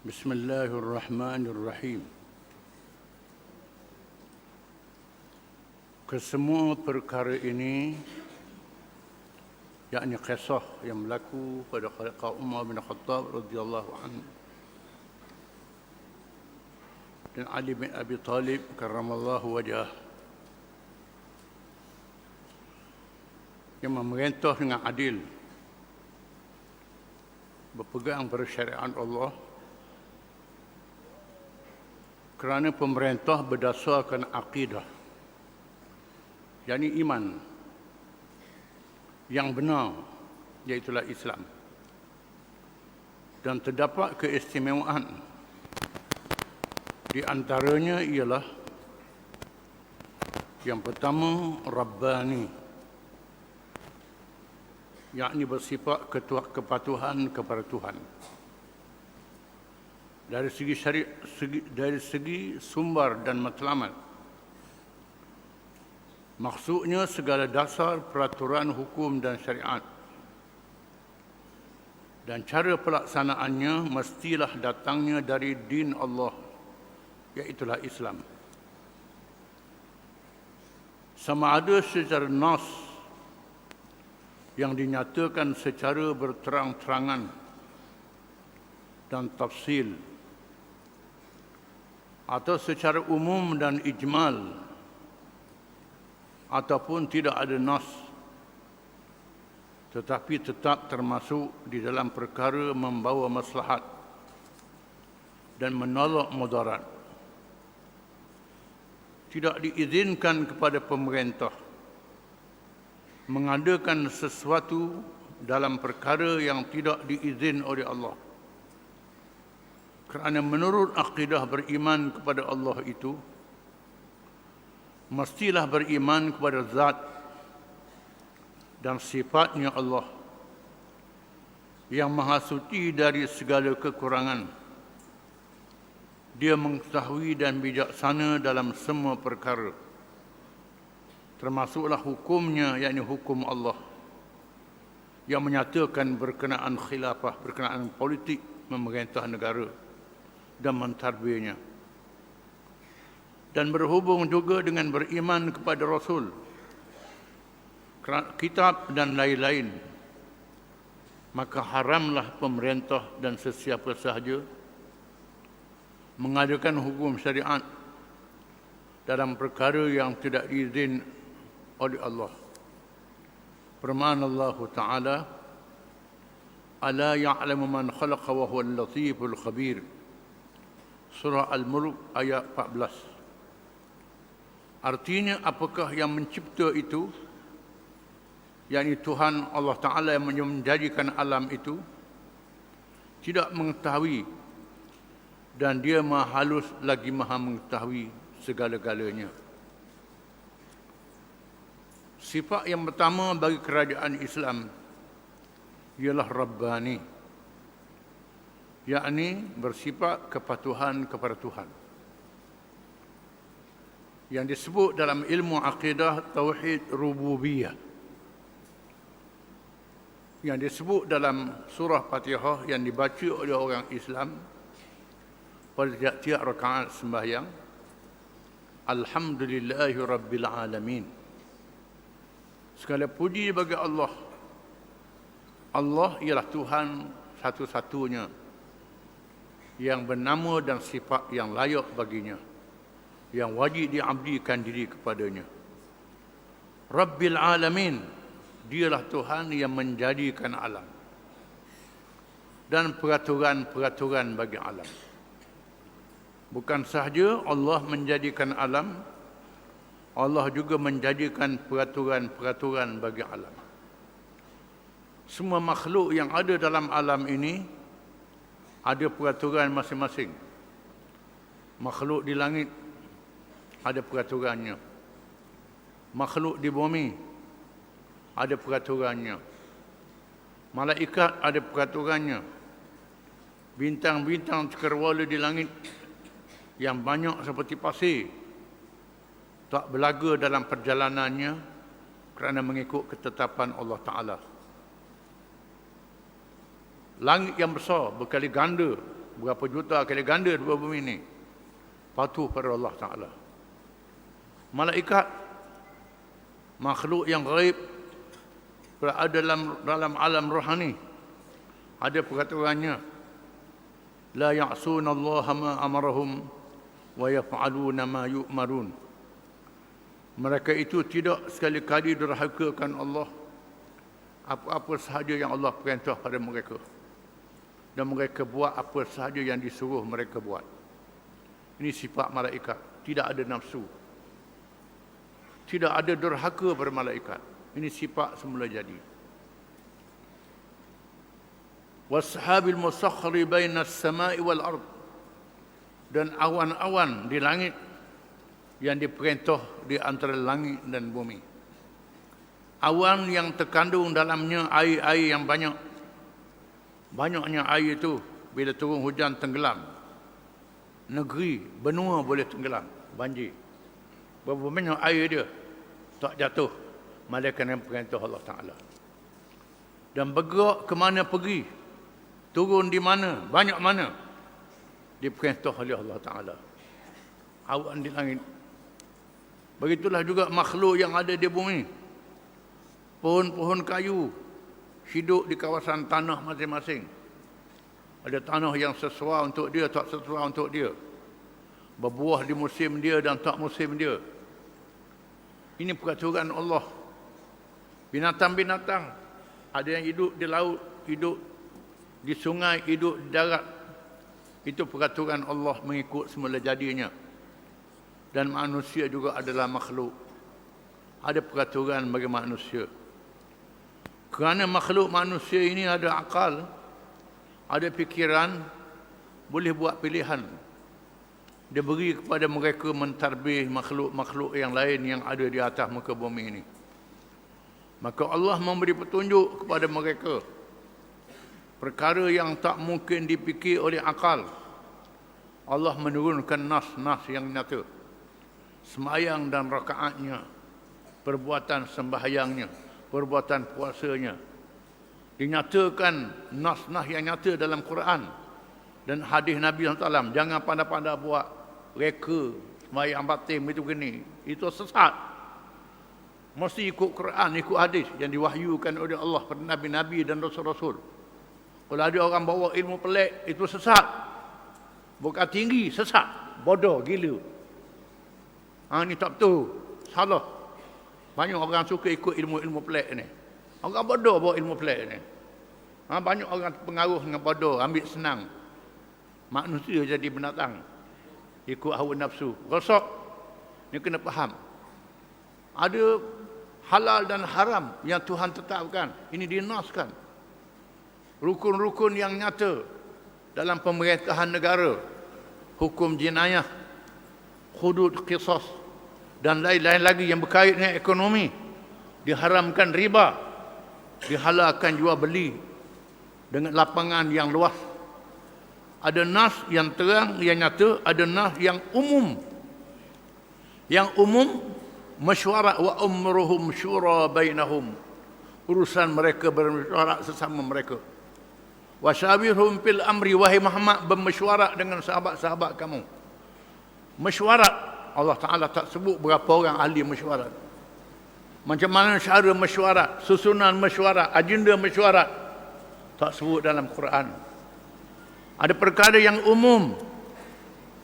Bismillahirrahmanirrahim. Kesemua perkara ini, yakni kisah yang berlaku pada Khalifah Umar bin Khattab radhiyallahu anhu dan Ali bin Abi Talib karramallahu wajhah, yang memerintah dengan adil, berpegang pada syariat Allah, kerana pemerintah berdasarkan akidah, yakni iman yang benar, iaitulah Islam. Dan terdapat keistimewaan di antaranya ialah yang pertama, Rabbani, yakni bersifat kepatuhan kepada Tuhan. Dari segi sumber dan matlamat, maksudnya segala dasar peraturan hukum dan syariat, dan cara pelaksanaannya mestilah datangnya dari din Allah, iaitulah Islam. Sama ada secara nas yang dinyatakan secara berterang-terangan dan tafsil, atau secara umum dan ijmal, ataupun tidak ada nas tetapi tetap termasuk di dalam perkara membawa maslahat dan menolak mudarat. Tidak diizinkan kepada pemerintah mengadakan sesuatu dalam perkara yang tidak diizin oleh Allah, kerana menurut akidah beriman kepada Allah itu, mestilah beriman kepada zat dan sifatnya Allah yang maha suci dari segala kekurangan. Dia mengetahui dan bijaksana dalam semua perkara, termasuklah hukumnya, yakni hukum Allah yang menyatakan berkenaan khilafah, berkenaan politik memerintah negara dan mentadbirnya. Dan berhubung juga dengan beriman kepada Rasul, kitab dan lain-lain, maka haramlah pemerintah dan sesiapa sahaja mengadakan hukum syariat dalam perkara yang tidak diizin oleh Allah. Firman Allah Ta'ala, "Ala ya'lamu man khalaqa wa huwa al-latiful khabir." Surah Al-Mulk ayat 14. Artinya, apakah yang mencipta itu, yakni Tuhan Allah Ta'ala yang menjadikan alam itu, tidak mengetahui, dan dia maha halus lagi maha mengetahui segala-galanya. Sifat yang pertama bagi kerajaan Islam ialah Rabbani, yakni bersifat kepatuhan kepada Tuhan, yang disebut dalam ilmu akidah tauhid rububiyah, yang disebut dalam surah Fatihah yang dibaca oleh orang Islam pada tiap-tiap rakaat sembahyang, Alhamdulillahi Rabbil Alamin. Segala puji bagi Allah. Allah ialah Tuhan satu-satunya yang bernama dan sifat yang layak baginya, yang wajib diabdikan diri kepadanya. Rabbil Alamin, dialah Tuhan yang menjadikan alam dan peraturan-peraturan bagi alam. Bukan sahaja Allah menjadikan alam, Allah juga menjadikan peraturan-peraturan bagi alam. Semua makhluk yang ada dalam alam ini ada peraturan masing-masing. Makhluk di langit ada peraturannya. Makhluk di bumi ada peraturannya. Malaikat ada peraturannya. Bintang-bintang cakrawala di langit yang banyak seperti pasir tak berlaga dalam perjalanannya kerana mengikut ketetapan Allah Ta'ala. Langit yang besar berkali ganda berapa juta kali ganda dua bumi ini, patuh pada Allah Ta'ala. Malaikat, makhluk yang gaib, berada dalam alam rohani. Ada perkataannya, la ya'suna Allah ma amarahum wa yaf'aluna ma yu'marun. Mereka itu tidak sekali-kali derhakakan Allah, apa-apa sahaja yang Allah perintah pada mereka, dan mereka buat apa sahaja yang disuruh mereka buat. Ini sifat malaikat, tidak ada nafsu, tidak ada derhaka pada malaikat. Ini sifat semula jadi. Washabil musakhkhari bainas samai wal ard, dan awan-awan di langit yang diperintah di antara langit dan bumi. Awan yang terkandung dalamnya air-air yang banyak. Banyaknya air itu bila turun hujan tenggelam. Negeri, benua boleh tenggelam, banjir. Berapa banyak air dia tak jatuh, malaikat yang perintah Allah Ta'ala. Dan bergerak ke mana pergi, turun di mana, banyak mana, diperintah oleh Allah Ta'ala. Awan di langit. Begitulah juga makhluk yang ada di bumi. Pohon-pohon kayu hidup di kawasan tanah masing-masing. Ada tanah yang sesuai untuk dia, tak sesuai untuk dia. Berbuah di musim dia dan tak musim dia. Ini peraturan Allah. Binatang-binatang, ada yang hidup di laut, hidup di sungai, hidup di darat. Itu peraturan Allah mengikut semula jadinya. Dan manusia juga adalah makhluk. Ada peraturan bagi manusia. Kerana makhluk manusia ini ada akal, ada fikiran, boleh buat pilihan. Dia beri kepada mereka mentarbih makhluk-makhluk yang lain yang ada di atas muka bumi ini. Maka Allah memberi petunjuk kepada mereka perkara yang tak mungkin dipikir oleh akal. Allah menurunkan nas-nas yang nyata. Semayang dan rakaatnya, perbuatan sembahyangnya, perbuatan puasanya, dinyatakan nas-nas yang nyata dalam Quran dan hadis Nabi SAW. Jangan pandai-pandai buat reka semayang batin itu gini, itu sesat. Mesti ikut Quran, ikut hadis yang diwahyukan oleh Allah pada Nabi-Nabi dan Rasul-Rasul. Kalau ada orang bawa ilmu pelik, itu sesat. Bukan tinggi, sesat, bodoh, gila. Ini tak betul, salah. Banyak orang suka ikut ilmu-ilmu pelik ni. Orang bodoh bawa ilmu pelik ni. Banyak orang pengaruh dengan bodoh, ambil senang. Manusia jadi binatang, ikut hawa nafsu, rosak. Ni kena faham. Ada halal dan haram yang Tuhan tetapkan. Ini dinaskan. Rukun-rukun yang nyata dalam pemerintahan negara, hukum jenayah, hudud qisas, dan lain-lain lagi yang berkait dengan ekonomi. Diharamkan riba, dihalalkan jual beli dengan lapangan yang luas. Ada nas yang terang, yang nyata, ada nas yang umum. Yang umum, mesyuarat wa umruhum syura bainahum. Urusan mereka bermesyuarat sesama mereka. Wasyawirhum fil amri, wahai Muhammad, bermesyuarat dengan sahabat-sahabat kamu. Mesyuarat, Allah Ta'ala tak sebut berapa orang ahli mesyuarat. Macam mana cara mesyuarat, susunan mesyuarat, agenda mesyuarat, tak sebut dalam Quran. Ada perkara yang umum,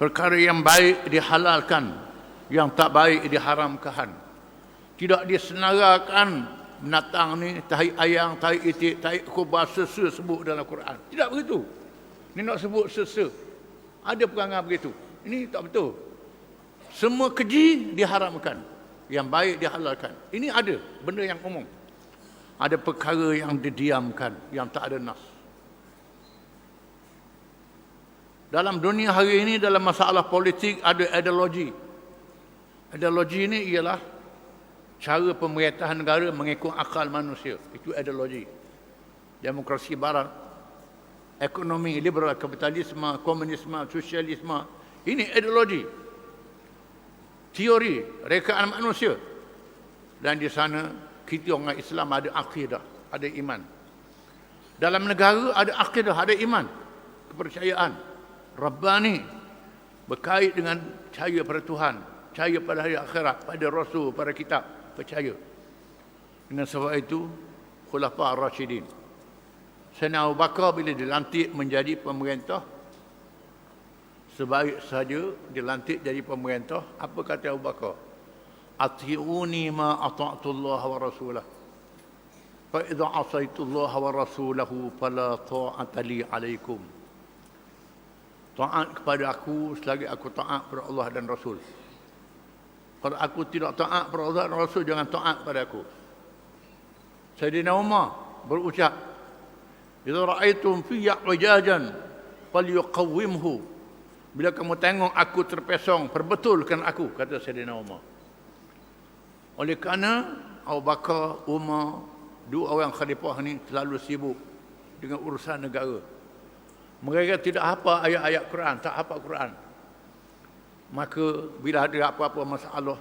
perkara yang baik dihalalkan, yang tak baik diharamkan. Tidak disenarakan binatang ni, tahi ayam, tahi itik, tahi kubah, sesa sebut dalam Quran. Tidak begitu. Ni nak sebut sesa. Ada perangai begitu. Ini tak betul. Semua keji diharamkan, yang baik dihalalkan. Ini ada benda yang umum. Ada perkara yang didiamkan, yang tak ada nas. Dalam dunia hari ini, dalam masalah politik, ada ideologi. Ideologi ini ialah cara pemerintahan negara mengikut akal manusia. Itu ideologi. Demokrasi barat, ekonomi liberal, kapitalisme, komunisme, sosialisme. Ini ideologi. Teori rekaan manusia. Dan di sana kita orang Islam ada akidah, ada iman. Dalam negara ada akidah, ada iman, kepercayaan. Rabbani berkait dengan percaya pada Tuhan, percaya pada hari akhirat, pada Rasul, pada kitab, percaya. Dengan sebab itu, Khulafa Ar-Rasyidin. Sayyidina Abu Bakar bila dilantik menjadi pemerintah, sebaik saja dilantik jadi pemerintah, apa kata Abu Bakar? Ati'uni ma ata'tullah wa rasulah. Fa idza asaitullah wa rasulahu fala ta'ata li alaikum. Taat kepada aku selagi aku taat kepada Allah dan Rasul. Kalau aku tidak taat kepada Allah dan Rasul, jangan taat pada aku. Sayyidina Umar berucap, "Idza ra'aitum fiyya wajajan falyuqawwimhu." Bila kamu tengok aku terpesong, perbetulkan aku, kata Sayyidina Umar. Oleh kerana Abu Bakar, Umar, dua orang khalifah ni terlalu sibuk dengan urusan negara. Mereka tidak hafal ayat-ayat Quran, tak hafal Quran. Maka bila ada apa-apa masalah,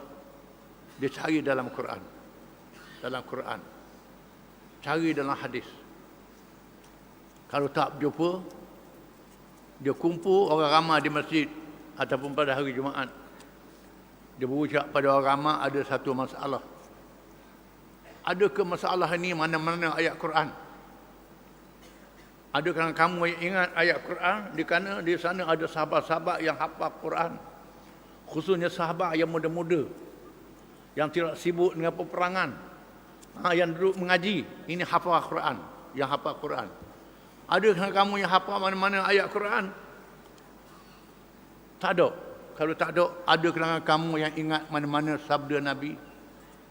dia cari dalam Quran. Dalam Quran. Cari dalam hadis. Kalau tak berjumpa, dia kumpul orang ramai di masjid ataupun pada hari Jumaat. Dia berucap pada orang ramai ada satu masalah. Adakah masalah ini mana-mana ayat Quran? Adakah kamu yang ingat ayat Quran? Di sana ada sahabat-sahabat yang hafal Quran. Khususnya sahabat yang muda-muda, yang tidak sibuk dengan peperangan, yang duduk mengaji. Ini hafal Quran, yang hafal Quran. Adakah kamu yang hafal mana-mana ayat Quran? Tak ada. Kalau tak ada, adakah kamu yang ingat mana-mana sabda Nabi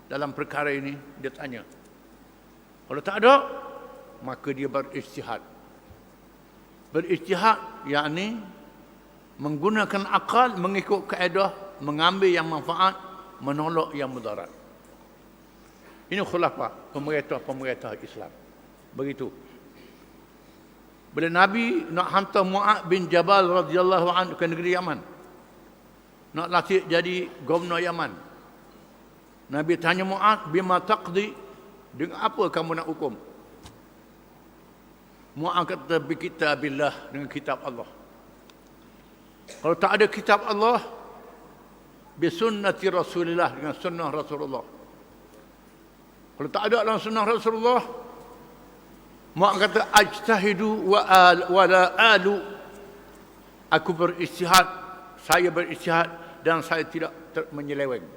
dalam perkara ini? Dia tanya. Kalau tak ada, maka dia berijtihad. Berijtihad, yakni menggunakan akal, mengikut kaedah, mengambil yang manfaat, menolak yang mudarat. Ini khulafah, pemerintah Islam. Begitu. Bila Nabi nak hantar Mu'ad bin Jabal radhiyallahu anhu ke negeri Yaman, nak latih jadi gubernur Yaman, Nabi tanya Mu'ad, bima taqdi, dengan apa kamu nak hukum? Mu'ad kata, bi kitabillah, dengan kitab Allah. Kalau tak ada kitab Allah, bi sunnati Rasulillah, dengan sunnah Rasulullah. Kalau tak ada dalam sunnah Rasulullah, Mu'ad kata, ajtahidu wa la alu. Aku beristihad, saya beristihad dan saya tidak menyeleweng.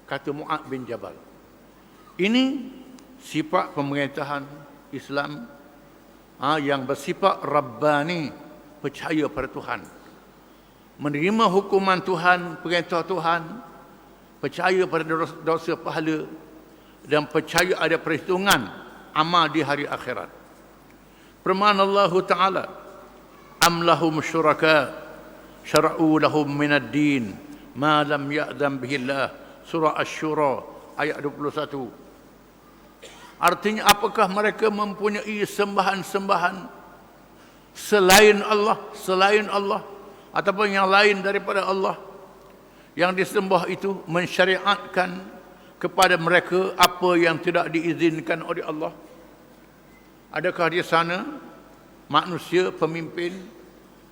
Kata Mu'ad bin Jabal. Ini sifat pemerintahan Islam yang bersifat Rabbani, percaya pada Tuhan. Menerima hukuman Tuhan, perintah Tuhan, percaya pada dosa pahala, dan percaya ada perhitungan amal di hari akhirat. Firman Allah Ta'ala, am lahum syuraka syara'u lahum minad din ma lam ya'zam bihillah. Surah Asy-Syura ayat 21. Artinya, apakah mereka mempunyai sembahan-sembahan selain Allah ataupun yang lain daripada Allah, yang disembah itu mensyariatkan kepada mereka apa yang tidak diizinkan oleh Allah? Adakah di sana manusia pemimpin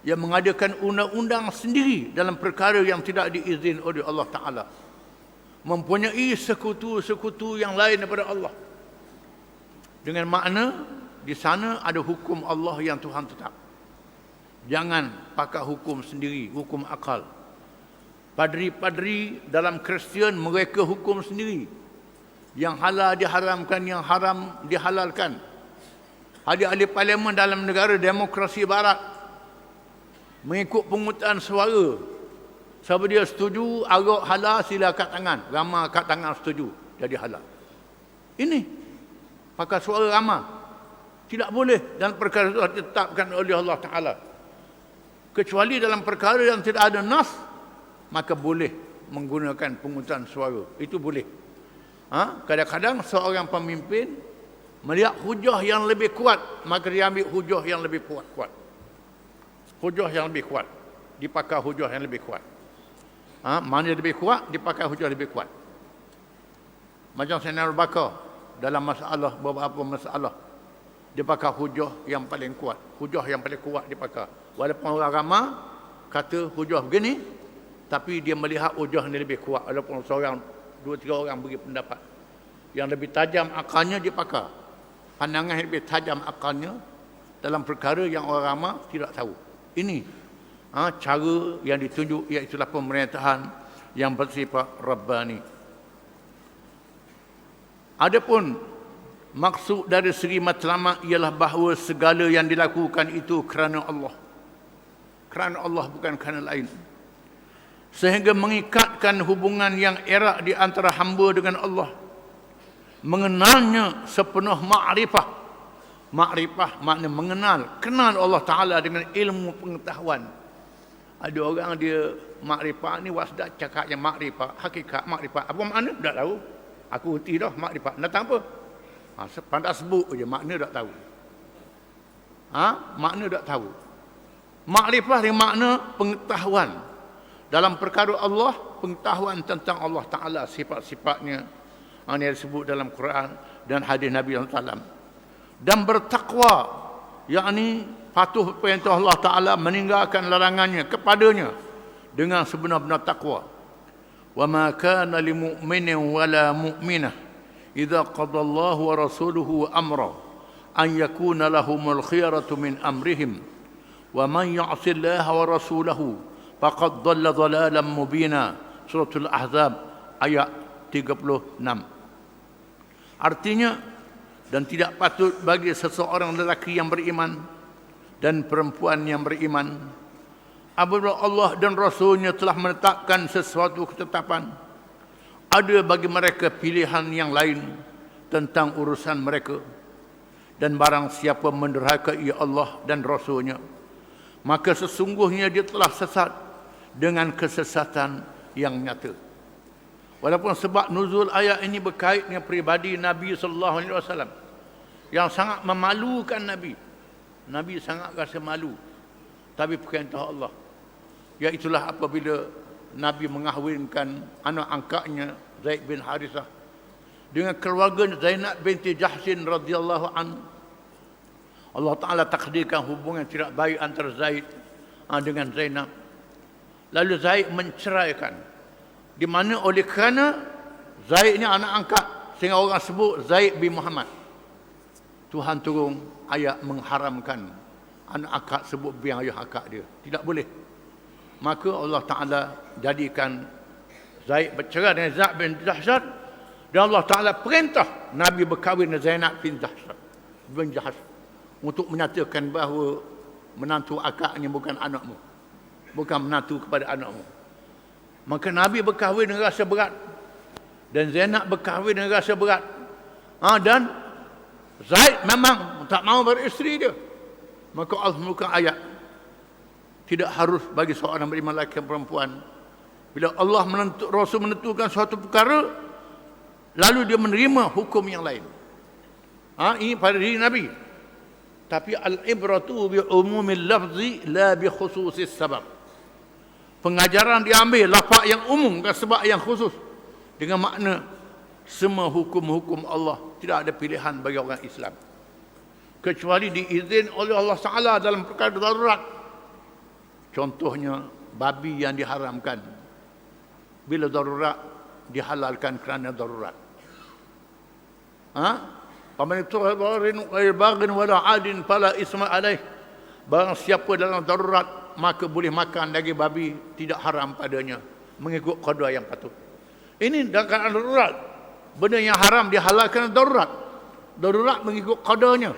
yang mengadakan undang-undang sendiri dalam perkara yang tidak diizinkan oleh Allah Ta'ala, mempunyai sekutu-sekutu yang lain daripada Allah? Dengan makna di sana ada hukum Allah yang Tuhan tetap. Jangan pakai hukum sendiri, hukum akal. Padri-padri dalam Kristian mereka hukum sendiri. Yang halal diharamkan, yang haram dihalalkan. Ahli-ahli parlimen dalam negara demokrasi barat mengikut pungutan suara. Siapa dia setuju arak halal, sila kat tangan. Ramai kat tangan setuju, jadi halal. Ini pakai suara ramai. Tidak boleh dalam perkara itu ditetapkan oleh Allah Ta'ala. Kecuali dalam perkara yang tidak ada nas, maka boleh menggunakan pungutan suara. Itu boleh. Kadang-kadang seorang pemimpin melihat hujah yang lebih kuat, maka dia ambil hujah yang lebih kuat. Hujah yang lebih kuat. Dipakai hujah yang lebih kuat. Mana lebih kuat, dipakai hujah lebih kuat. Macam Sayyidina Abu Bakar dalam beberapa masalah. dia pakai hujah yang paling kuat. Hujah yang paling kuat dia pakai. Walaupun orang ramai kata hujah begini, tapi dia melihat hujah ni lebih kuat. Walaupun seorang, dua, tiga orang beri pendapat. Yang lebih tajam akalnya dia pakai. Pandangan yang lebih tajam akalnya dalam perkara yang orang ramai tidak tahu. Ini cara yang ditunjuk, iaitu pemerintahan yang bersifat Rabbani. Adapun maksud dari segi matlamat ialah bahawa segala yang dilakukan itu kerana Allah. Kerana Allah, bukan kerana lain. Sehingga mengikatkan hubungan yang erat di antara hamba dengan Allah. Mengenalnya sepenuh ma'rifah. Ma'rifah makna mengenal. Kenal Allah Ta'ala dengan ilmu pengetahuan. Ada orang dia ma'rifah ni wasdat cakap yang ma'rifah. Hakikat ma'rifah. Apa makna? Tak tahu. Aku reti dah makrifat. Nak tahu apa? Pandai sebut je, makna tak tahu. Makna tak tahu. Makrifat ni makna pengetahuan. Dalam perkara Allah, pengetahuan tentang Allah Ta'ala, sifat-sifatnya. Yang disebut dalam Quran dan hadis Nabi SAW. Dan bertakwa, yakni patuh perintah Allah Ta'ala, meninggalkan larangannya kepadanya dengan sebenar-benar takwa. وَمَا كَانَ لِمُؤْمِنٍ وَلَا مُؤْمِنَةٍ إِذَا قَضَى اللَّهُ وَرَسُولُهُ أَمْرًا أَنْ يَكُونَ لَهُمُ الْخِيَرَةُ مِنْ أَمْرِهِمْ وَمَنْ يَعْصِ اللَّهَ وَرَسُولَهُ فَقَدْ ضَلَّ ضَلَالًا مُبِينًا. Surah Al-Ahzab ayat 36. Artinya, dan tidak patut bagi seseorang lelaki yang beriman dan perempuan yang beriman, apabila Allah dan Rasulnya telah menetapkan sesuatu ketetapan, ada bagi mereka pilihan yang lain tentang urusan mereka, dan barang siapa menderhakai Allah dan Rasulnya, maka sesungguhnya dia telah sesat dengan kesesatan yang nyata. Walaupun sebab nuzul ayat ini berkait dengan pribadi Nabi SAW yang sangat memalukan Nabi. Nabi sangat rasa malu. Tapi perintah Allah, iaitulah apabila Nabi mengahwinkan anak angkatnya Zaid bin Harithah dengan keluarga Zainab binti Jahsin radhiyallahu anhu. Allah Ta'ala takdirkan hubungan tidak baik antara Zaid dengan Zainab. Lalu Zaid menceraikan. Di mana oleh kerana Zaid ni anak angkat, sehingga orang sebut Zaid bin Muhammad. Tuhan turun ayat mengharamkan anak akak sebut biang ayah akak dia. Tidak boleh. Maka Allah Ta'ala jadikan Zaid bercerai dengan Zaid bin Jahsh, dan Allah Ta'ala perintah Nabi berkahwin dengan Zainab bin Jahsh untuk menyatakan bahawa menantu akaknya bukan anakmu, bukan menantu kepada anakmu. Maka Nabi berkahwin dengan rasa berat, dan Zainab berkahwin dengan rasa berat. Dan Zaid memang tak mahu beristeri dia. Maka Allah menurunkan ayat, tidak harus bagi seorang beriman lelaki dan perempuan, bila Allah Rasul menentukan suatu perkara, lalu dia menerima hukum yang lain. Ini pada diri Nabi. Tapi al-ibratu bi umumil lafzi la bi khususis sabab. Pengajaran diambil lafaz yang umum dan sebab yang khusus, dengan makna semua hukum-hukum Allah tidak ada pilihan bagi orang Islam, kecuali diizin oleh Allah Ta'ala dalam perkara darurat. Contohnya babi yang diharamkan, bila darurat dihalalkan kerana darurat. Faman ittara ghayra baghin wala 'adin fala isma alaih. Barang siapa dalam darurat, maka boleh makan daging babi, tidak haram padanya, mengikut qada yang patut. Ini dalam keadaan darurat. Benda yang haram dihalalkan darurat. Darurat mengikut qadanya.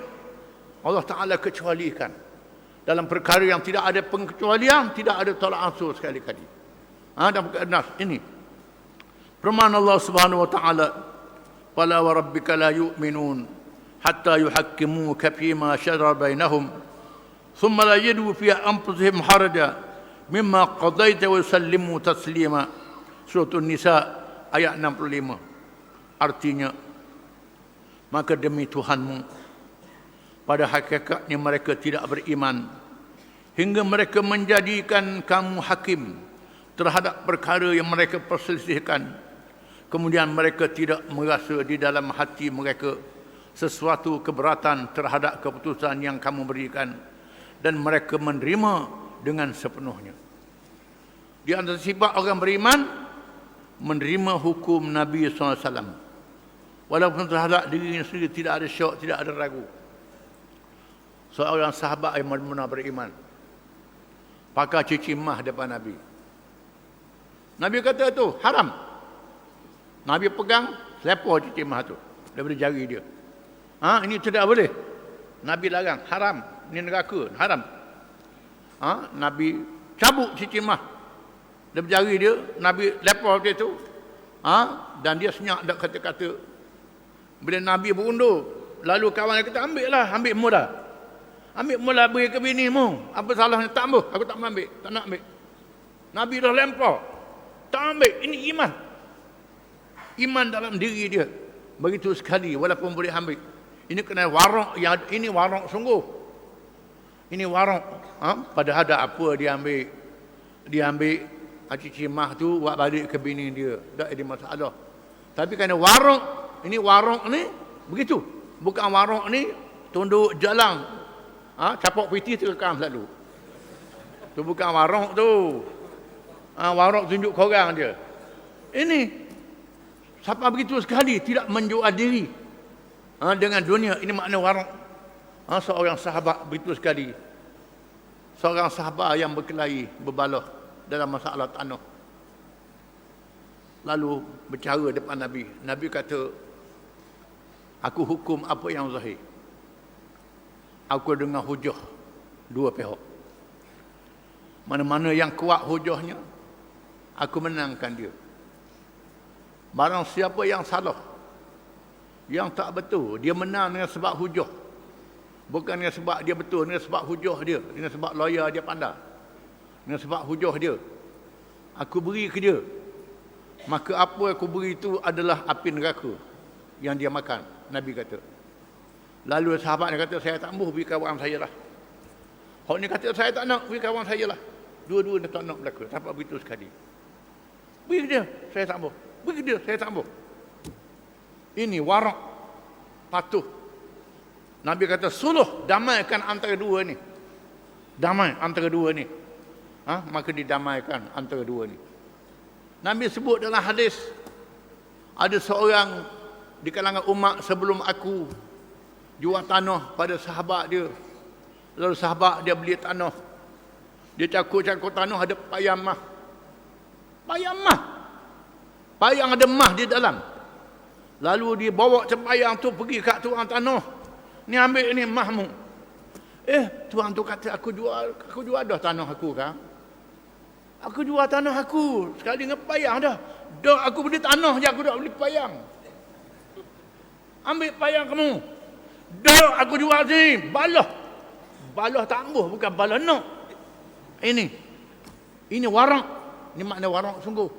Allah Ta'ala kecualikan. Dalam perkara yang tidak ada pengecualian, tidak ada tolak ansur sekali-kali. Dan Nas ini firman Allah Subhanahu wa Ta'ala, "Fala wa rabbika la yu'minun hatta yuhakkimuka fima shajara bainahum thumma la yajidu fi anfusihim haraja mimma qadaita wa yusallimu taslima." Surah An-Nisa ayat 65. Artinya, maka demi Tuhanmu, pada hakikatnya mereka tidak beriman hingga mereka menjadikan kamu hakim terhadap perkara yang mereka perselisihkan. Kemudian mereka tidak merasa di dalam hati mereka sesuatu keberatan terhadap keputusan yang kamu berikan, dan mereka menerima dengan sepenuhnya. Di antara sifat orang beriman, menerima hukum Nabi SAW. Walaupun terhadap dirinya sendiri tidak ada syok, tidak ada ragu. Seorang sahabat yang benar-benar beriman pakai cuci mah depan Nabi. Nabi kata tu haram. Nabi pegang selepor cuci mah tu daripada jari dia. Ini tidak boleh. Nabi larang, haram. Ini neraka, haram. Nabi cabut cuci mah daripada jari dia. Nabi lepor dia tu. Dan dia senyap dak kata-kata. Bila Nabi berundur, lalu kawan dia kata, ambil mula. Ambil mula beri ke bini mu. Apa salahnya? Tak ambil. Aku tak ambil. Tak nak ambil. Nabi dah lempar. Tak ambil. Ini iman. Iman dalam diri dia. Begitu sekali walaupun boleh ambil. Ini kena warok. Ini warok sungguh. Ini warok. Pada ada apa dia ambil. Dia ambil cuci mah tu buat balik ke bini dia. Tak ada masalah. Tapi kena warok. Ini warok ni begitu. Bukan warok ni tunduk jalan. Capok piti terekam selalu. Tu bukan warok tu. Warok tunjuk korang dia. Ini siapa begitu sekali tidak menjual diri dengan dunia. Ini makna warok. Seorang sahabat begitu sekali. Seorang sahabat yang berkelahi, berbalah dalam masalah tanah. Lalu bercara depan Nabi. Nabi kata, aku hukum apa yang zahir. Aku dengar hujah dua pihak. Mana-mana yang kuat hujahnya, aku menangkan dia. Barang siapa yang salah, yang tak betul, dia menang dengan sebab hujah. Bukan dengan sebab dia betul, dengan sebab hujah dia, dengan sebab lawyer dia pandai. Dengan sebab hujah dia. Aku beri ke dia. Maka apa aku beri itu adalah api neraka yang dia makan, Nabi kata. Lalu sahabat dia kata, saya tak mahu, beri kawan saya lah. Hak ni kata, saya tak nak, beri kawan saya lah. Dua-dua dia tak nak belaka. Sampai begitu sekali. Beri dia, saya tak mahu. Beri dia, saya tak mahu. Ini warak, patuh. Nabi kata, suluh, damaikan antara dua ni. Damai antara dua ni. Maka didamaikan antara dua ni. Nabi sebut dalam hadis, ada seorang di kalangan umat sebelum aku jual tanah pada sahabat dia. Lalu sahabat dia beli tanah. Dia cakur-cakur tanah, ada payang mah. Payang mah. Payang ada mah di dalam. Lalu dia bawa payang tu pergi kat tuan tanah. Ni ambil ni mahmu. Tuan tu kata, aku jual dah tanah aku kan. Aku jual tanah aku. Sekali dengan payang dah. Dah aku beli tanah je, aku dah beli payang. Ambil payang kamu. Dah aku jual sini. Balah. Balah tak ambuh, bukan balah nak. Ini warak. Ini makna warak sungguh.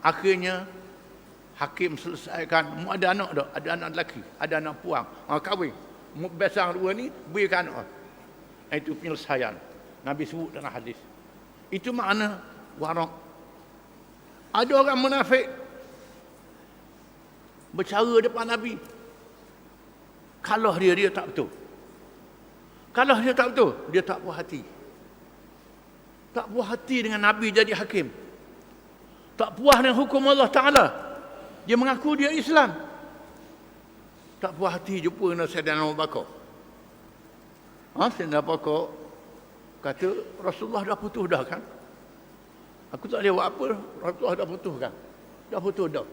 Akhirnya hakim selesaikan. Mu ada anak tak? Ada anak lelaki, ada anak puang. Kahwin. Mu besar dua ni, berikan anak. Itu penyelesaian. Nabi sebut dalam hadis. Itu makna warak. Ada orang munafik bercara depan Nabi. Kalau dia tak betul. Kalau dia tak betul, dia tak puas hati. Tak puas hati dengan Nabi jadi hakim. Tak puas dengan hukum Allah Ta'ala. Dia mengaku dia Islam. Tak puas hati jumpa dengan Sayyidina Abu Bakar. Sayyidina Abu Bakar kata, Rasulullah dah putus dah kan? Aku tak boleh buat apa. Rasulullah dah putus kan? Dah putus dah.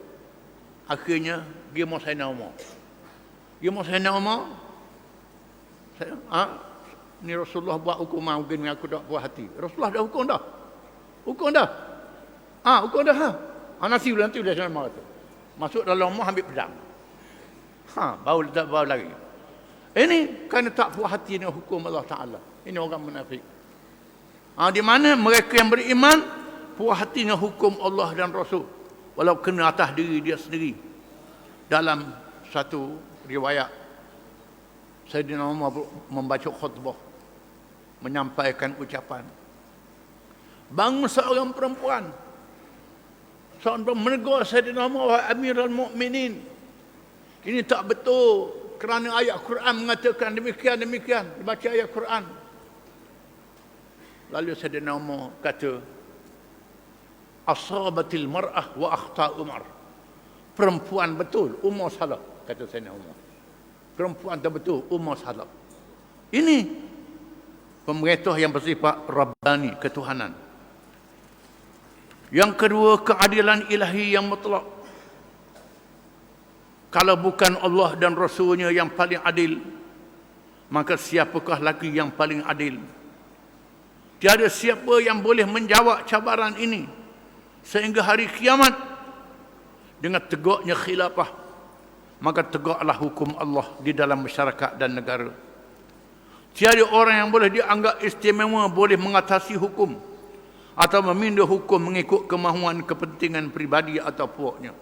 Akhirnya, dia mau Sayyidina Umar. Dia mau Sayyidina Umar. Ni Rasulullah buat hukuman mungkin aku tak puas hati. Rasulullah dah hukum dah. Hukum dah. Hukum dah. Nanti dia Sayyidina Umar kata. Masuk dalam rumah ambil pedang. Baru lagi. Ini kerana tak puas hati dengan hukum Allah Ta'ala. Ini orang munafik. Di mana mereka yang beriman puas hati dengan hukum Allah dan Rasul. Walau kena atas diri dia sendiri. Dalam satu riwayat, Sayyidina Umar membaca khutbah, menyampaikan ucapan. Bangun seorang perempuan menegur Sayyidina Umar, wahai Amirul Mukminin, Ini tak betul kerana ayat Quran mengatakan demikian. Dibaca ayat Quran. Lalu Sayyidina Umar kata, asabatil mar'ah wa akhta Umar. Perempuan betul, Umar salah, kata Sayyidina Umar. Perempuan tak betul, Umar salah. Ini pemerintah yang bersifat Rabbani, ketuhanan. Yang kedua, keadilan ilahi yang mutlak. Kalau bukan Allah dan Rasulnya yang paling adil, maka siapakah lagi yang paling adil? Tiada siapa yang boleh menjawab cabaran ini sehingga hari kiamat. Dengan tegaknya khilafah, maka tegaklah hukum Allah di dalam masyarakat dan negara. Tiada orang yang boleh dianggap istimewa boleh mengatasi hukum atau meminda hukum mengikut kemahuan kepentingan pribadi atau puaknya.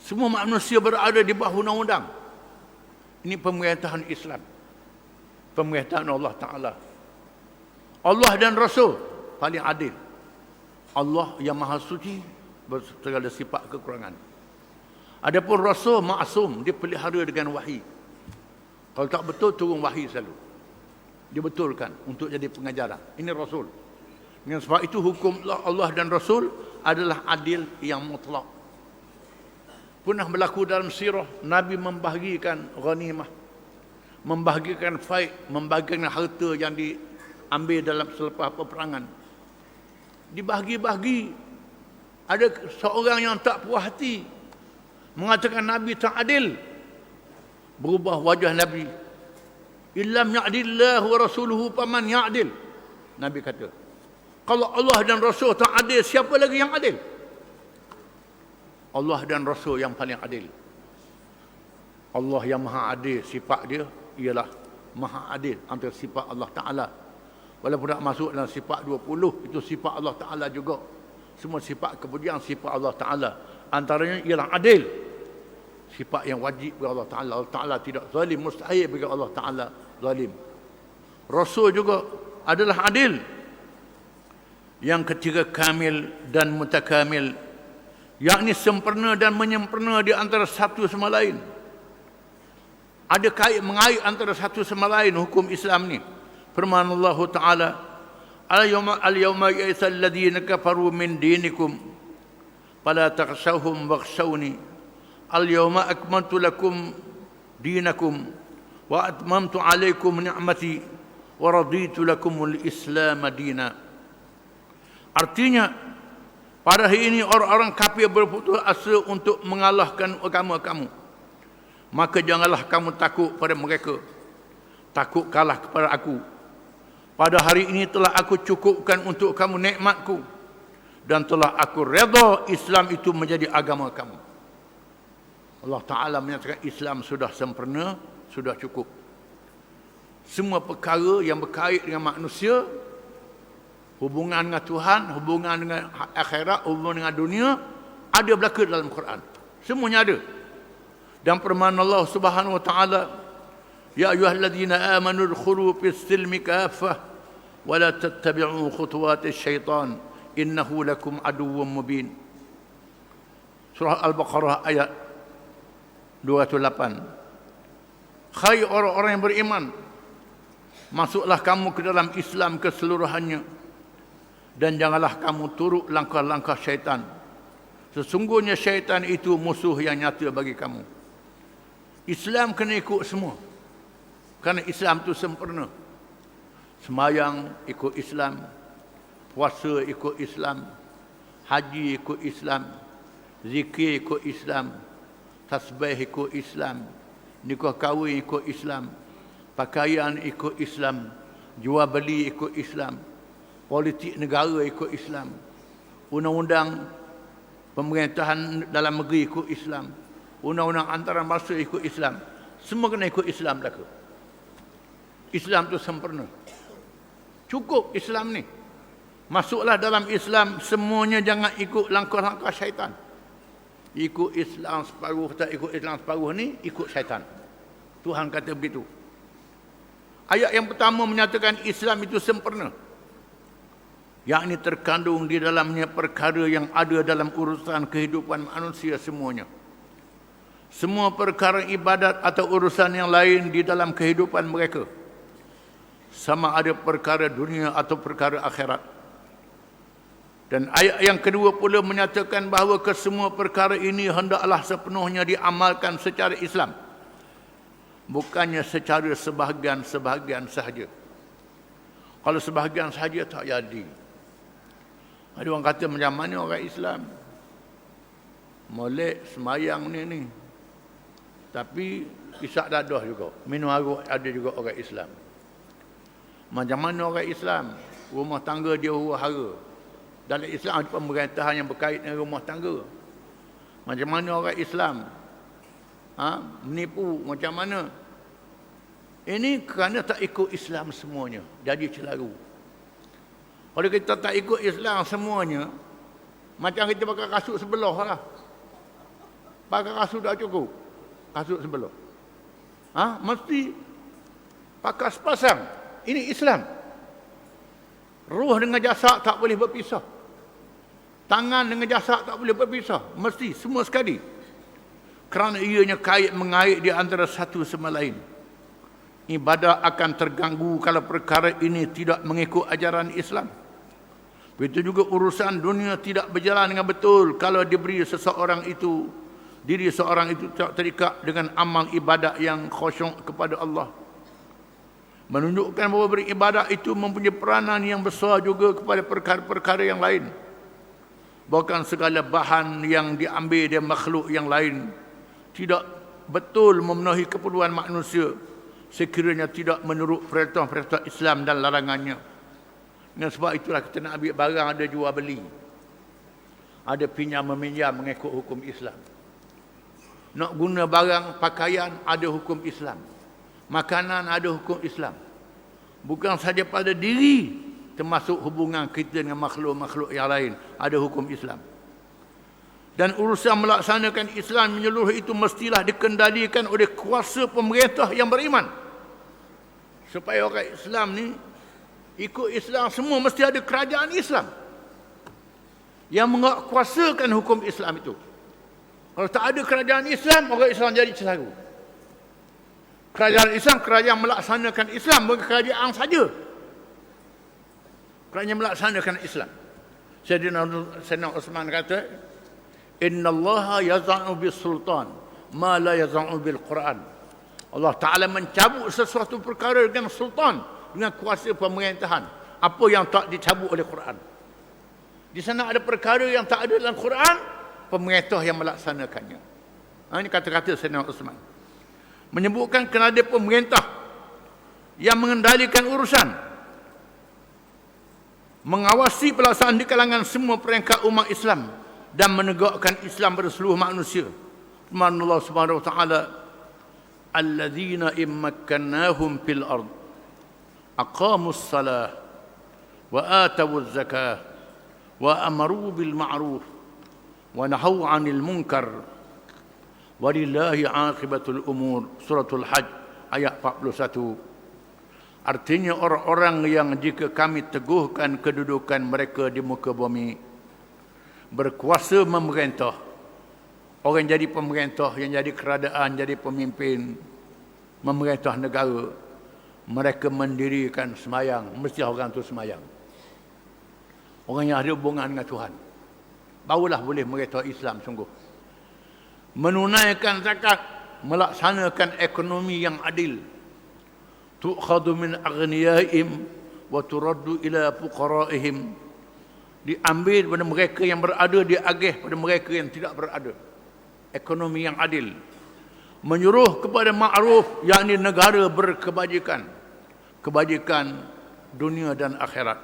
Semua manusia berada di bawah undang-undang. Ini pemerintahan Islam, pemerintahan Allah Ta'ala. Allah dan Rasul paling adil. Allah yang maha suci bersegala sifat kekurangan. Adapun Rasul maksum, dia pelihara dengan wahyi. Kalau tak betul, turun wahyi selalu. Dia betulkan untuk jadi pengajaran. Ini Rasul. Dengan sebab itu hukum Allah dan Rasul adalah adil yang mutlak. Pernah berlaku dalam sirah, Nabi membahagikan ghanimah, membahagikan faid, membahagikan harta yang diambil dalam selepas peperangan. Dibahagi-bahagi. Ada seorang yang tak puas hati, mengatakan Nabi tak adil. Berubah wajah Nabi. Illam ya'dillah wa rasuluhu faman ya'dil. Nabi kata, kalau Allah dan Rasul tak adil, siapa lagi yang adil? Allah dan Rasul yang paling adil. Allah yang maha adil, sifat dia ialah maha adil antara sifat Allah Ta'ala. Walaupun tak masuk dalam sifat 20, itu sifat Allah Ta'ala juga. Semua sifat kemudian sifat Allah Ta'ala. Antaranya ialah adil. Sifat yang wajib bagi Allah Ta'ala. Allah Ta'ala tidak zalim, mustahil bagi Allah Ta'ala zalim. Rasul juga adalah adil. Yang ketiga, kamil dan mutakamil, yakni sempurna dan menyempurna di antara satu sama lain. Ada kait mengait antara satu sama lain hukum Islam ni. Firman Allah Ta'ala, al-yawma ya'isa alladhina kafaru min dinikum fala takhshawhum wakhshawni al-yawma akmaltu lakum dinakum wa atmamtu alaykum ni'mati wa raditu lakumul Islam dina. Artinya, pada hari ini orang-orang kafir berputus asa untuk mengalahkan agama kamu. Maka janganlah kamu takut pada mereka. Takut kalah kepada aku. Pada hari ini telah aku cukupkan untuk kamu nikmatku. Dan telah aku redha Islam itu menjadi agama kamu. Allah Ta'ala menyatakan Islam sudah sempurna, sudah cukup. Semua perkara yang berkait dengan manusia, hubungan dengan Tuhan, hubungan dengan akhirat, hubungan dengan dunia, ada berlaku dalam Quran. Semuanya ada. Dan firman Allah Subhanahu wa taala, ya ayyuhalladzina amanu udkhulu fis silmi kaffah wa la tattabi'u khutuwatis syaitan innahu lakum aduwwum mubin. Surah Al-Baqarah ayat 208. Hai orang-orang yang beriman, masuklah kamu ke dalam Islam keseluruhannya dan janganlah kamu turut langkah-langkah syaitan. Sesungguhnya syaitan itu musuh yang nyata bagi kamu. Islam kena ikut semua. Kerana Islam itu sempurna. Semayang ikut Islam, puasa ikut Islam, haji ikut Islam, zikir ikut Islam, tasbih ikut Islam, nikah kahwin ikut Islam, pakaian ikut Islam, jual beli ikut Islam, politik negara ikut Islam, undang-undang pemerintahan dalam negeri ikut Islam, undang-undang antarabangsa ikut Islam. Semua kena ikut Islam belaka. Islam tu sempurna. Cukup Islam ni. Masuklah dalam Islam, semuanya jangan ikut langkah-langkah syaitan. Ikut Islam separuh, tak ikut Islam separuh ni, ikut syaitan. Tuhan kata begitu. Ayat yang pertama menyatakan Islam itu sempurna. Yakni terkandung di dalamnya perkara yang ada dalam urusan kehidupan manusia semuanya. semua perkara ibadat atau urusan yang lain di dalam kehidupan mereka, sama ada perkara dunia atau perkara akhirat. Dan ayat yang kedua pula menyatakan bahawa kesemua perkara ini hendaklah sepenuhnya diamalkan secara Islam, bukannya secara sebahagian-sebahagian sahaja. Kalau sebahagian sahaja tak jadi. Ada orang kata macam mana orang Islam molek semayang ni tapi isak dadah juga, minum arak ada juga orang Islam. Macam mana orang Islam rumah tangga dia huru-hara? Dalam Islam ada pemerintahan yang berkait dengan rumah tangga. Macam mana orang Islam menipu, macam mana? Ini kerana tak ikut Islam semuanya, jadi celaru. Kalau kita tak ikut Islam semuanya, macam kita pakai kasut sebelah lah. Pakai kasut dah cukup, kasut sebelah. Mesti pakai sepasang. Ini Islam. Ruh dengan jasad tak boleh berpisah. Tangan dengan jasad tak boleh berpisah. Mesti semua sekali. Kerana ianya kait mengait di antara satu sama lain. Ibadah akan terganggu kalau perkara ini tidak mengikut ajaran Islam. Begitu juga urusan dunia tidak berjalan dengan betul kalau diri seseorang itu tak terikat dengan amal ibadat yang khusyuk kepada Allah. Menunjukkan bahawa beribadat itu mempunyai peranan yang besar juga kepada perkara-perkara yang lain. Bahkan segala bahan yang diambil dari makhluk yang lain tidak betul memenuhi keperluan manusia sekiranya tidak menurut perintah-perintah Islam dan larangannya. Dan sebab itulah kita nak ambil barang ada jual beli, ada pinjam meminjam mengikut hukum Islam. Nak guna barang pakaian ada hukum Islam, makanan ada hukum Islam. Bukan saja pada diri, termasuk hubungan kita dengan makhluk-makhluk yang lain ada hukum Islam. Dan urusan melaksanakan Islam menyeluruh itu mestilah dikendalikan oleh kuasa pemerintah yang beriman. Supaya orang Islam ni ikut Islam semua, mesti ada kerajaan Islam yang menguasakan hukum Islam itu. Kalau tak ada kerajaan Islam, orang Islam jadi celaru. Kerajaan Islam, kerajaan melaksanakan Islam, bukan kerajaan saja. Kerajaan melaksanakan Islam. Sayyidina Uthman kata, Inna Allah yaz'u bis sultan ma la yaz'u bil Quran. Allah Ta'ala mencabut sesuatu perkara dengan sultan, dengan kuasa pemerintahan, apa yang tak dicabut oleh Quran. Di sana ada perkara yang tak ada dalam Quran, pemerintah yang melaksanakannya. Ini kata-kata Sayyidina Uthman. Menyebutkan kena ada pemerintah yang mengendalikan urusan, mengawasi pelaksanaan di kalangan semua peringkat umat Islam dan menegakkan Islam pada seluruh manusia. Firman Allah Subhanahu wa taala, alladzina immakkannahum fil ard aqamus salah wa atawuz zakah wa amaru bil ma'ruf wa nahaw 'anil munkar walillahi 'aqibatul umur. Suratul Hajj ayat 41. Artinya orang-orang yang jika kami teguhkan kedudukan mereka di muka bumi, berkuasa memerintah, orang jadi pemerintah, yang jadi kerajaan, jadi pemimpin, memerintah negara, mereka mendirikan semayang, mesti orang tu semayang. Orang yang ada hubungan dengan Tuhan, barulah boleh merintah Islam sungguh. Menunaikan zakat, melaksanakan ekonomi yang adil. Tu'khadu min aghniyaihim wa turaddu ila fuqaraihim. Diambil pada mereka yang berada, diagih pada mereka yang tidak berada. Ekonomi yang adil. Menyuruh kepada ma'ruf, yakni negara berkebajikan, kebajikan dunia dan akhirat.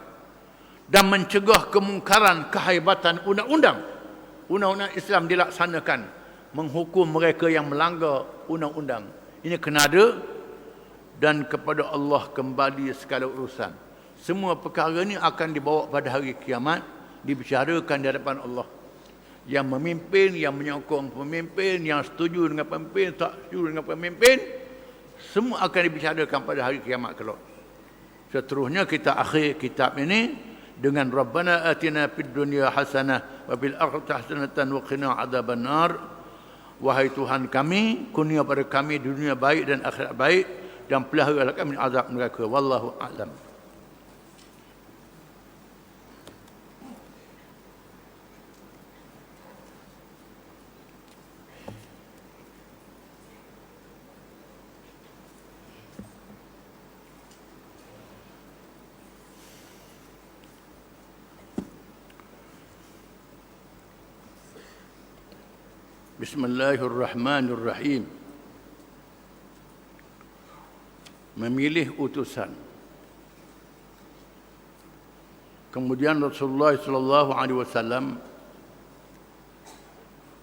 Dan mencegah kemungkaran, kehebatan undang-undang. Undang-undang Islam dilaksanakan, menghukum mereka yang melanggar undang-undang. Ini kena ada, dan kepada Allah kembali segala urusan. Semua perkara ini akan dibawa pada hari kiamat, dibicarakan di hadapan Allah. Yang memimpin, yang menyokong pemimpin, yang setuju dengan pemimpin, tak setuju dengan pemimpin, semua akan dibicarakan pada hari kiamat kelak. Seterusnya kita akhir kitab ini dengan Rabbana atina fid dunya hasanah wa fil akhirati hasanatan wa qina adzabannar. Wahai Tuhan kami, kurnia pada kami dunia baik dan akhirat baik, dan peliharalah kami azab neraka. Wallahu a'lam. Bismillahirrahmanirrahim. Memilih utusan. Kemudian Rasulullah SAW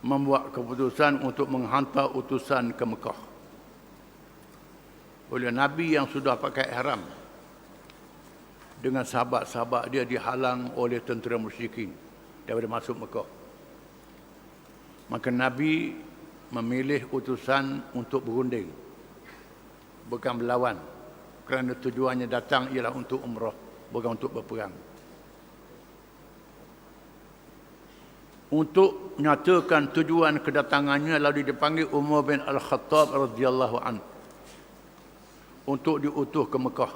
membuat keputusan untuk menghantar utusan ke Mekah. Oleh Nabi yang sudah pakai ihram, dengan sahabat-sahabat dia dihalang oleh tentera musyrikin daripada masuk Mekah. Maka Nabi memilih utusan untuk berunding, bukan berlawan, kerana tujuannya datang ialah untuk umrah, bukan untuk berperang. Untuk menyatakan tujuan kedatangannya, lalu dipanggil Umar bin Al-Khattab radhiyallahu anhu untuk diutus ke Mekah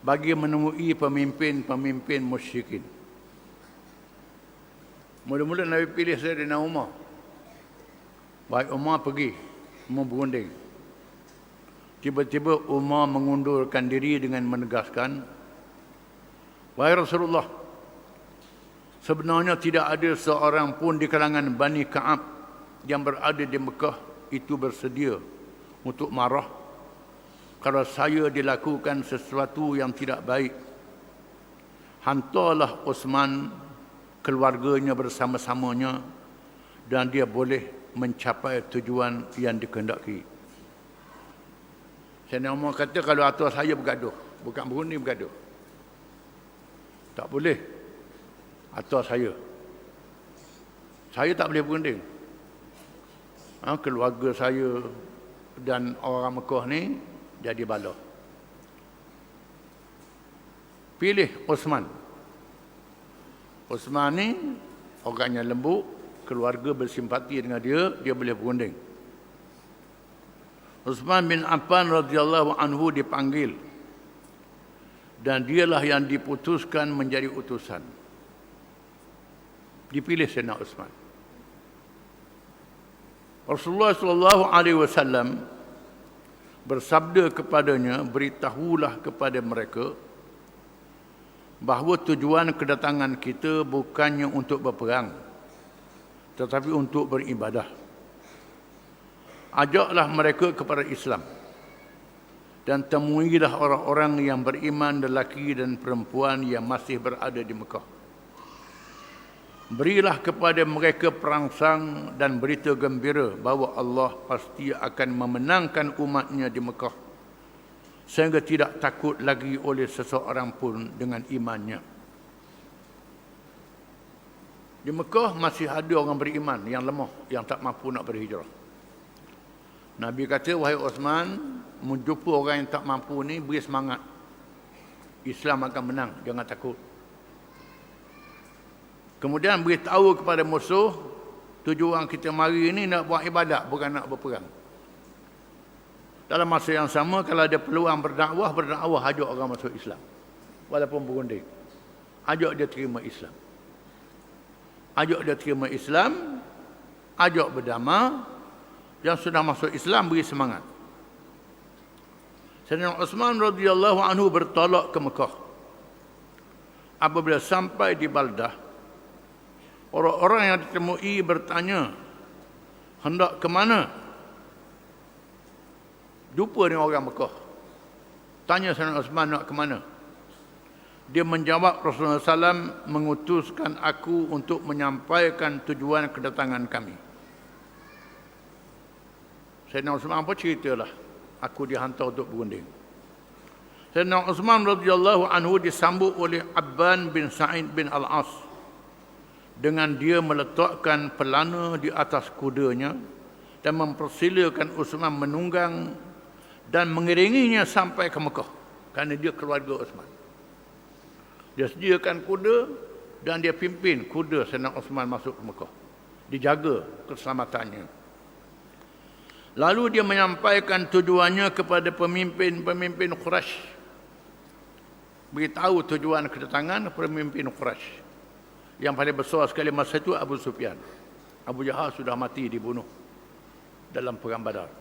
bagi menemui pemimpin-pemimpin musyrikin. Mula-mula Nabi pilih Sayyidina Umar. Baik, Umar pergi, Umar berunding. Tiba-tiba Umar mengundurkan diri dengan menegaskan, wahai Rasulullah, sebenarnya tidak ada seorang pun di kalangan Bani Ka'ab yang berada di Mekah itu bersedia untuk marah kalau saya dilakukan sesuatu yang tidak baik. Hantarlah Uthman, keluarganya bersama-samanya, dan dia boleh mencapai tujuan yang dikehendaki. Sayyidina Umar kata, kalau atas saya bergaduh, bukan berunding, bergaduh, tak boleh atas saya. Saya tak boleh berunding. Keluarga saya dan orang Mekah ni jadi bala. Pilih Uthman. Uthman ni orangnya lembut, keluarga bersimpati dengan dia, dia boleh berunding. Uthman bin Affan radhiyallahu anhu dipanggil, dan dialah yang diputuskan menjadi utusan. Dipilih Sayyidina Uthman. Rasulullah SAW bersabda kepadanya, beritahulah kepada mereka bahawa tujuan kedatangan kita bukannya untuk berperang, tetapi untuk beribadah. Ajaklah mereka kepada Islam, dan temuilah orang-orang yang beriman, lelaki dan perempuan yang masih berada di Mekah. Berilah kepada mereka perangsang dan berita gembira bahawa Allah pasti akan memenangkan umatnya di Mekah, sehingga tidak takut lagi oleh seseorang pun dengan imannya. Di Mekah masih ada orang beriman yang lemah, yang tak mampu nak berhijrah. Nabi kata, wahai Uthman, menjumpa orang yang tak mampu ni, beri semangat. Islam akan menang, jangan takut. Kemudian beritahu kepada musuh, tujuan kita mari ini nak buat ibadat, bukan nak berperang. Dalam masa yang sama, kalau ada peluang berdakwah, ajak orang masuk Islam. Walaupun berunding, ajak dia terima Islam. Ajak dia terima Islam, ajak berdamai. Yang sudah masuk Islam, beri semangat. Sayyidina Uthman radhiyallahu anhu bertolak ke Mekah. Apabila sampai di Baldah, orang-orang yang ditemui bertanya, hendak ke mana? Jumpa dengan orang Mekah. Tanya Sayyidina Uthman nak ke mana? Dia menjawab, Rasulullah SAW mengutuskan aku untuk menyampaikan tujuan kedatangan kami. Sayyidina Uthman apa ceritalah, aku dihantar untuk berunding. Sayyidina Uthman radhiyallahu anhu disambut oleh Abban bin Sa'id bin Al-As dengan dia meletakkan pelana di atas kudanya dan mempersilakan Uthman menunggang dan mengiringinya sampai ke Mekah, kerana dia keluarga Uthman. Dia sediakan kuda dan dia pimpin kuda Sayyidina Uthman masuk ke Mekah. dijaga keselamatannya. Lalu dia menyampaikan tujuannya kepada pemimpin-pemimpin Quraisy. Beritahu tujuan kedatangan pemimpin Quraisy. Yang paling besar sekali masa itu Abu Sufyan. Abu Jahal sudah mati dibunuh dalam perang Badar.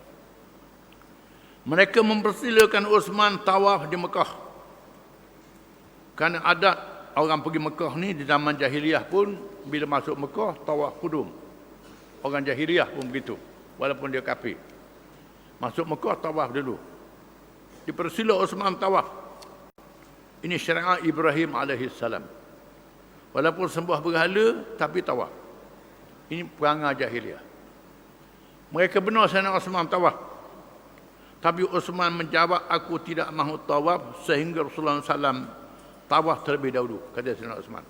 Mereka mempersilakan Uthman tawaf di Mekah. Kerana adat orang pergi Mekah ni di zaman jahiliyah pun bila masuk Mekah tawaf kudum. Orang jahiliyah pun begitu. Walaupun dia kafir. Masuk Mekah tawaf dulu. Dipersila Uthman tawaf. Ini syariat Ibrahim AS. Walaupun sembah berhala tapi tawaf. Ini perangai jahiliyah. Mereka benar Sayyidina Uthman tawaf. Tapi Uthman menjawab, aku tidak mahu tawaf sehingga Rasulullah SAW tawaf terlebih dahulu, kata Sayyidina Uthman.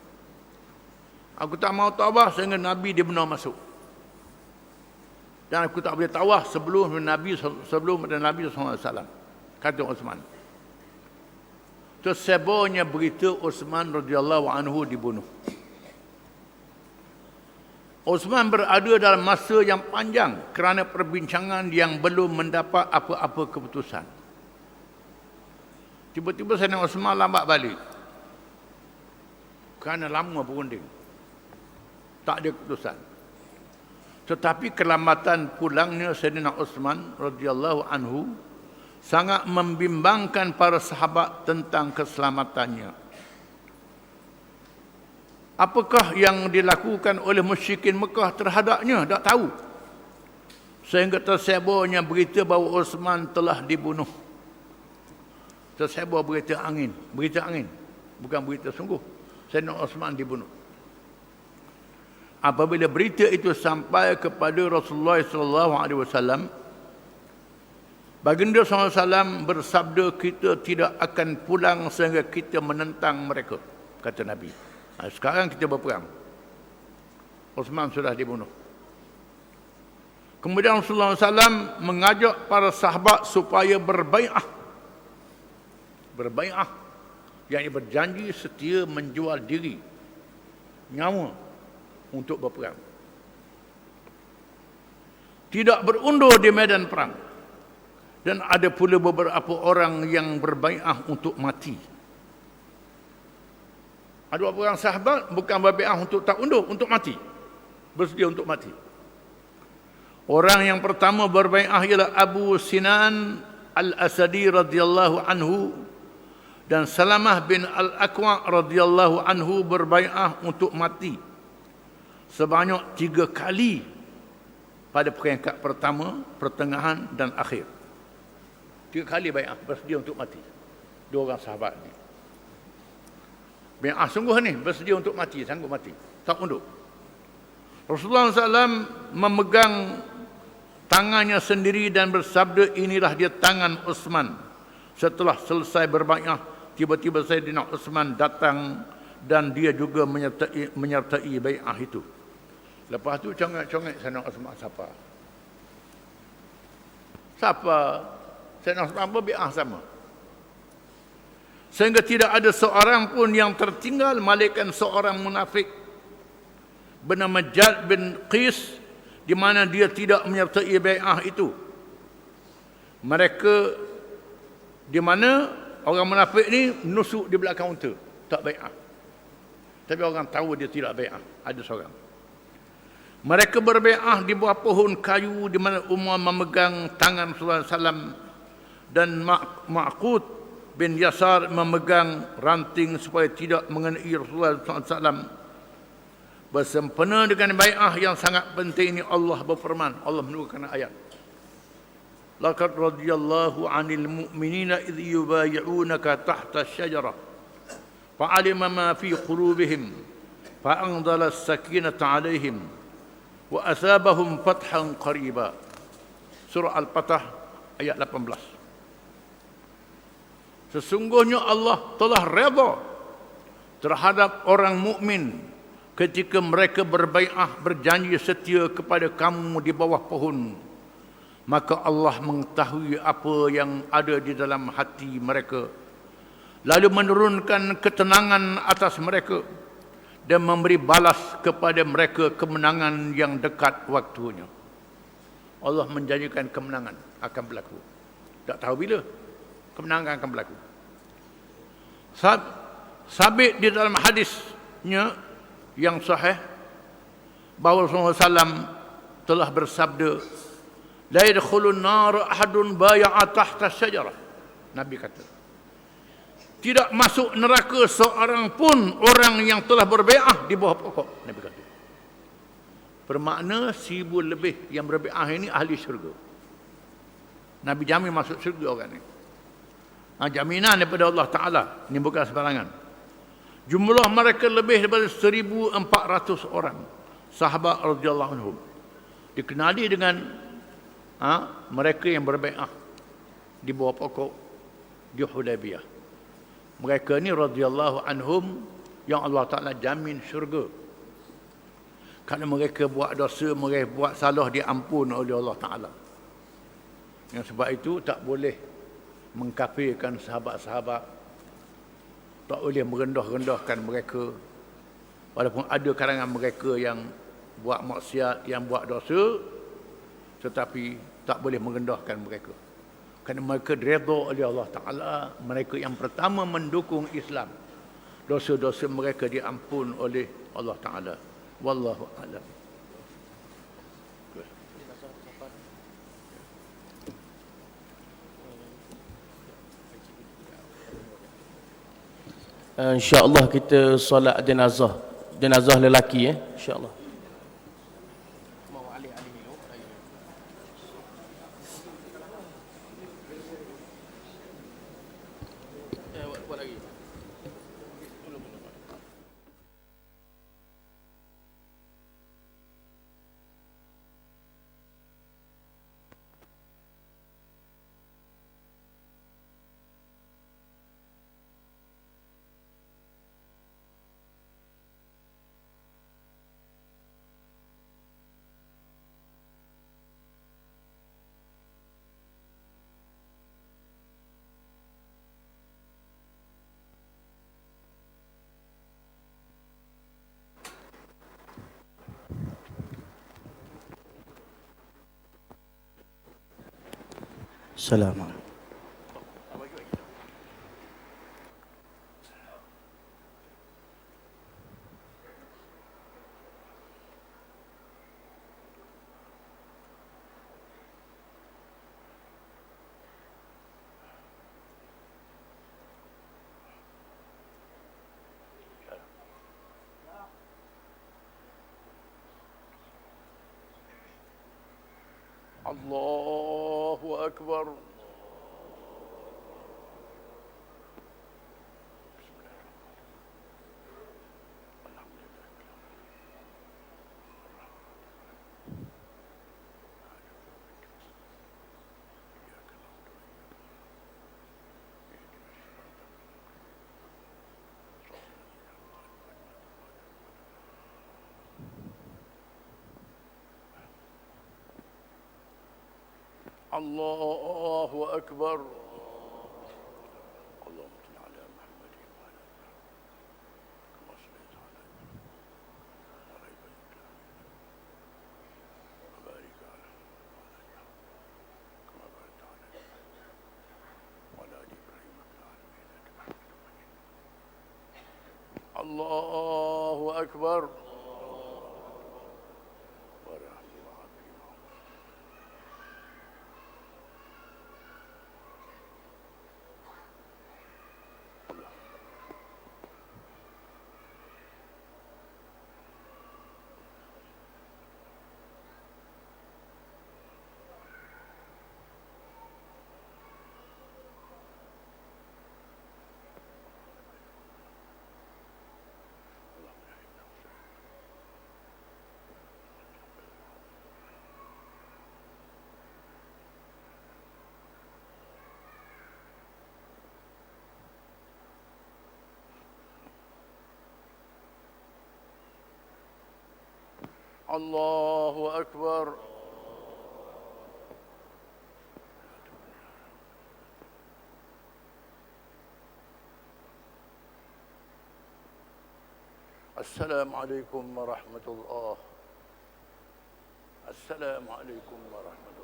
Aku tak mahu tawaf sehingga Nabi dia benar masuk. Dan aku tak boleh tawaf sebelum Nabi SAW, kata Uthman. Tersebarnya berita Uthman radhiyallahu anhu dibunuh. Uthman berada dalam masa yang panjang kerana perbincangan yang belum mendapat apa-apa keputusan. Tiba-tiba Sayyidina Uthman lambat balik. Kerana lama berunding. Tak ada keputusan. Tetapi kelambatan pulangnya Sayyidina Uthman radhiyallahu anhu sangat membimbangkan para sahabat tentang keselamatannya. Apakah yang dilakukan oleh musyrikin Mekah terhadapnya? Tak tahu. Sehingga tersebarnya berita bahawa Uthman telah dibunuh. Tersebar berita angin. Berita angin. Bukan berita sungguh. Sayyidina Uthman dibunuh. Apabila berita itu sampai kepada Rasulullah SAW, baginda SAW bersabda, kita tidak akan pulang sehingga kita menentang mereka, kata Nabi. Sekarang kita berperang. Uthman sudah dibunuh. Kemudian Rasulullah SAW mengajak para sahabat supaya berbai'ah. Berbai'ah. Yang berjanji setia menjual diri, nyawa untuk berperang. Tidak berundur di medan perang. Dan ada pula beberapa orang yang berbai'ah untuk mati. Ada beberapa orang sahabat bukan berbai'ah untuk tak undur, untuk mati. Bersedia untuk mati. Orang yang pertama berbai'ah ialah Abu Sinan Al-Asadi radhiyallahu anhu dan Salamah bin Al-Aqwa radhiyallahu anhu berbai'ah untuk mati sebanyak 3 kali pada peringkat pertama, pertengahan dan akhir. 3 kali bai'ah bersedia untuk mati. 2 orang sahabat ni. Bai'ah sungguh ni, bersedia untuk mati, sanggup mati, tak undur. Rasulullah SAW memegang tangannya sendiri dan bersabda, inilah dia tangan Uthman. Setelah selesai berbai'ah, tiba-tiba Sayyidina Uthman datang dan dia juga menyertai bai'ah itu. Lepas tu congak-congak Sayyidina Uthman, siapa? Sayyidina Uthman berbai'ah sama. Sehingga tidak ada seorang pun yang tertinggal malaikat seorang munafik bernama Jad bin Qis di mana dia tidak menyertai bai'ah itu. Mereka di mana orang munafik ni nusuk di belakang unta, tak bai'ah. Tapi orang tahu dia tidak bai'ah, ada seorang. Mereka berbai'ah di bawah pohon kayu di mana Umar memegang tangan Rasulullah SAW dan Ma'qud bin Yasar memegang ranting supaya tidak mengenai Rasulullah SAW. Bersempena dengan bai'ah yang sangat penting ini, Allah berfirman, Allah menurunkan ayat. Laqad radiyallahu 'anil mu'minina idh yubay'unaka tahta asy-syajarah fa'alima ma fi qulubihim fa'anzala as-sakinata 'alaihim wa asabahum fathan qariba. Surah Al-Fatah ayat 18. Sesungguhnya Allah telah redha terhadap orang mukmin ketika mereka berbai'ah berjanji setia kepada kamu di bawah pohon. Maka Allah mengetahui apa yang ada di dalam hati mereka, lalu menurunkan ketenangan atas mereka dan memberi balas kepada mereka kemenangan yang dekat waktunya. Allah menjanjikan kemenangan akan berlaku. Tak tahu bila kemenangan akan berlaku. Sabit di dalam hadisnya yang sahih bahawa Rasulullah SAW telah bersabda, la yadkhulun nar ahadun baya'a tahta syajarah. Nabi kata, tidak masuk neraka seorang pun orang yang telah berbai'ah di bawah pokok. Nabi kata. Bermakna 1000 lebih yang berbai'ah ini ahli syurga. Nabi jamin masuk syurga orang ni. Jaminan daripada Allah Ta'ala. Ini bukan sembarangan. Jumlah mereka lebih daripada 1400 orang. Sahabat radhiyallahu anhum. Dikenali dengan mereka yang berbai'ah di bawah pokok di Hudaybiyah. Mereka ni radhiyallahu anhum yang Allah Ta'ala jamin syurga. Kerana mereka buat dosa, mereka buat salah, diampun oleh Allah Ta'ala. Yang sebab itu tak boleh mengkafirkan sahabat-sahabat. Tak boleh merendah-rendahkan mereka. Walaupun ada kalangan mereka yang buat maksiat, yang buat dosa, tetapi tak boleh merendahkan mereka. Kerana mereka redha oleh Allah Ta'ala. Mereka yang pertama mendukung Islam. Dosa-dosa mereka diampun oleh Allah Ta'ala. Wallahu a'lam. InsyaAllah kita solat jenazah. Jenazah lelaki InsyaAllah. Assalamualaikum. Allahu Akbar. Allahu Akbar. Allahumma salli ala Muhammad wa ala kama sallaita ala wa ala ibrahim wa barik ala kama barakta ala wa ala ibrahim fil alamin innaka Hamidum Majid. Allahu Akbar. Allahu Akbar. Assalamualaikum warahmatullahi. Assalamualaikum warahmatullahi.